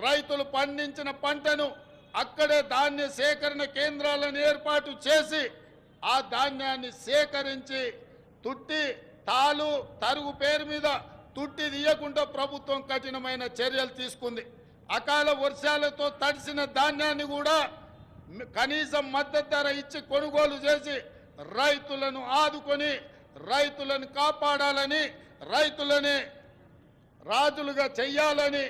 రైతులు పండించిన పంటను అక్కడే ధాన్య సేకరణ కేంద్రాలను ఏర్పాటు చేసి ఆ ధాన్యాన్ని సేకరించి తుట్టి తాలు తరుగు పేరు మీద తుట్టి తీయకుండా ప్రభుత్వం కఠినమైన చర్యలు తీసుకుంది. అకాల వర్షాలతో తడిసిన ధాన్యాన్ని కూడా కనీసం మద్దతు ధర ఇచ్చి కొనుగోలు చేసి రైతులను ఆదుకొని రైతులను కాపాడాలని, రైతులని రాజులుగా చెయ్యాలని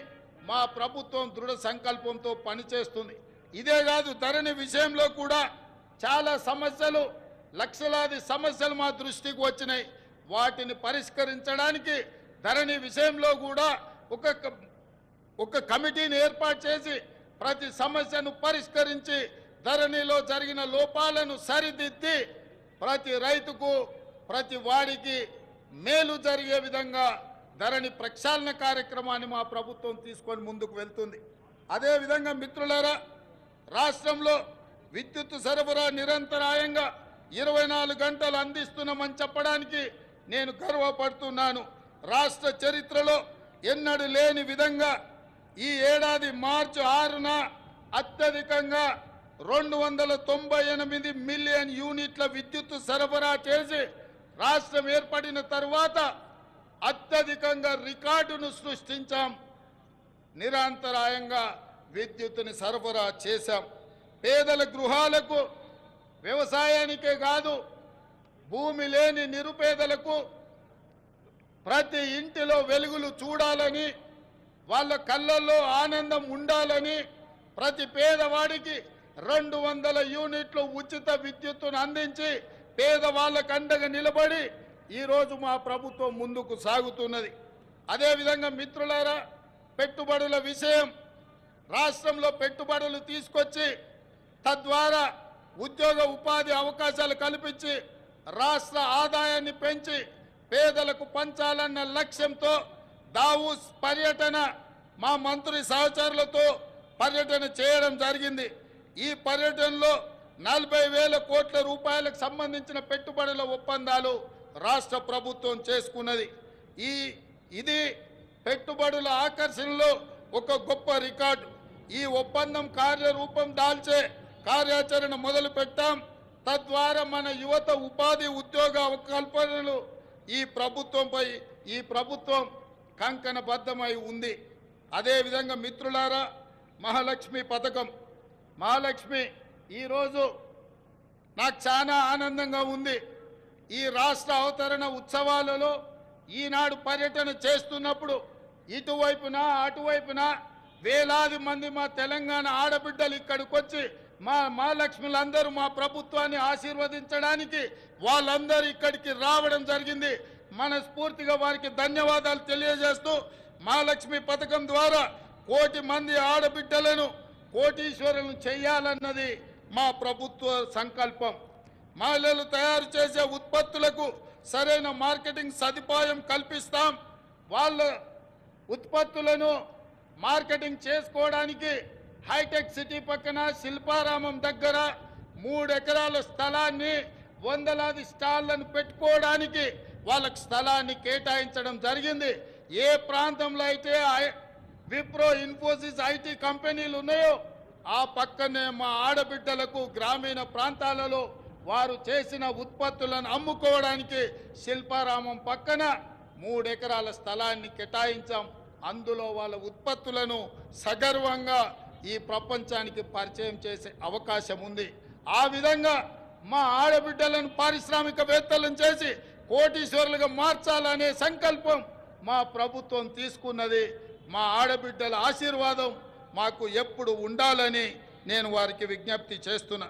మా ప్రభుత్వం దృఢ సంకల్పంతో పనిచేస్తుంది. ఇదే కాదు, ధరణి విషయంలో కూడా చాలా సమస్యలు, లక్షలాది సమస్యలు మా దృష్టికి వచ్చినాయి. వాటిని పరిష్కరించడానికి ధరణి విషయంలో కూడా ఒక కమిటీని ఏర్పాటు చేసి ప్రతి సమస్యను పరిష్కరించి ధరణిలో జరిగిన లోపాలను సరిదిద్ది ప్రతి రైతుకు ప్రతి వాడికి మేలు జరిగే విధంగా ధరణి ప్రక్షాళన కార్యక్రమాన్ని మా ప్రభుత్వం తీసుకొని ముందుకు వెళ్తుంది. అదేవిధంగా మిత్రులారా, రాష్ట్రంలో విద్యుత్ సరఫరా నిరంతరాయంగా 24 గంటలు అందిస్తున్నామని చెప్పడానికి నేను గర్వపడుతున్నాను. రాష్ట్ర చరిత్రలో ఎన్నడూ లేని విధంగా ఈ ఏడాది మార్చి 6న అత్యధికంగా 298 మిలియన్ యూనిట్ల విద్యుత్ సరఫరా చేసి రాష్ట్రం ఏర్పడిన తర్వాత అత్యధికంగా రికార్డును సృష్టించాం. నిరంతరాయంగా విద్యుత్తుని సరఫరా చేశాం. పేదల గృహాలకు, వ్యవసాయానికే కాదు భూమి లేని నిరుపేదలకు ప్రతి ఇంటిలో వెలుగులు చూడాలని, వాళ్ళ కళ్ళల్లో ఆనందం ఉండాలని ప్రతి పేదవాడికి 200 యూనిట్లు ఉచిత విద్యుత్తును అందించి పేదవాళ్ళకు అండగా నిలబడి ఈరోజు మా ప్రభుత్వం ముందుకు సాగుతున్నది. అదేవిధంగా మిత్రులారా, పెట్టుబడుల విషయం, రాష్ట్రంలో పెట్టుబడులు తీసుకొచ్చి తద్వారా ఉద్యోగ ఉపాధి అవకాశాలు కల్పించి రాష్ట్ర ఆదాయాన్ని పెంచి పేదలకు పంచాలన్న లక్ష్యంతో దావూస్ పర్యటన మా మంత్రి సహచరులతో పర్యటన చేయడం జరిగింది. ఈ పర్యటనలో 40,000 కోట్ల రూపాయలకు సంబంధించిన పెట్టుబడుల ఒప్పందాలు రాష్ట్ర ప్రభుత్వం చేసుకున్నది. ఇది పెట్టుబడుల ఆకర్షణలో ఒక గొప్ప రికార్డు. ఈ ఒప్పందం కార్యరూపం దాల్చే కార్యాచరణ మొదలు పెట్టాం. తద్వారా మన యువత ఉపాధి ఉద్యోగ కల్పనలు ఈ ప్రభుత్వం కంకణబద్ధమై ఉంది. అదేవిధంగా మిత్రులారా, మహాలక్ష్మి పథకం, మహాలక్ష్మి ఈరోజు నాకు చాలా ఆనందంగా ఉంది. ఈ రాష్ట్ర అవతరణ ఉత్సవాలలో ఈనాడు పర్యటన చేస్తున్నప్పుడు ఇటువైపున అటువైపున వేలాది మంది మా తెలంగాణ ఆడబిడ్డలు ఇక్కడికి వచ్చి మా మహాలక్ష్ములందరూ మా ప్రభుత్వాన్ని ఆశీర్వదించడానికి వాళ్ళందరూ ఇక్కడికి రావడం జరిగింది. మనస్ఫూర్తిగా వారికి ధన్యవాదాలు తెలియజేస్తూ మహాలక్ష్మి పథకం ద్వారా 1 కోటి మంది ఆడబిడ్డలను కోటీశ్వరులను చేయాలన్నది మా ప్రభుత్వ సంకల్పం. మహిళలు తయారు చేసే ఉత్పత్తులకు సరైన మార్కెటింగ్ సదుపాయం కల్పిస్తాం. వాళ్ళ ఉత్పత్తులను మార్కెటింగ్ చేసుకోవడానికి హైటెక్ సిటీ పక్కన శిల్పారామం దగ్గర 3 ఎకరాల స్థలాన్ని, వందలాది స్టాళ్లను పెట్టుకోవడానికి వాళ్ళకి స్థలాన్ని కేటాయించడం జరిగింది. ఏ ప్రాంతంలో అయితే విప్రో, ఇన్ఫోసిస్, ఐటీ కంపెనీలు ఉన్నాయో ఆ పక్కనే మా ఆడబిడ్డలకు గ్రామీణ ప్రాంతాలలో వారు చేసిన ఉత్పత్తులను అమ్ముకోవడానికి శిల్పారామం పక్కన 3 ఎకరాల స్థలాన్ని కేటాయించాం. అందులో వాళ్ళ ఉత్పత్తులను సగర్వంగా ఈ ప్రపంచానికి పరిచయం చేసే అవకాశం ఉంది. ఆ విధంగా మా ఆడబిడ్డలను పారిశ్రామికవేత్తలను చేసి కోటీశ్వరులుగా మార్చాలనే సంకల్పం మా ప్రభుత్వం తీసుకున్నది. మా ఆడబిడ్డల ఆశీర్వాదం మాకు ఎప్పుడు ఉండాలని నేను వారికి విజ్ఞప్తి చేస్తున్నా.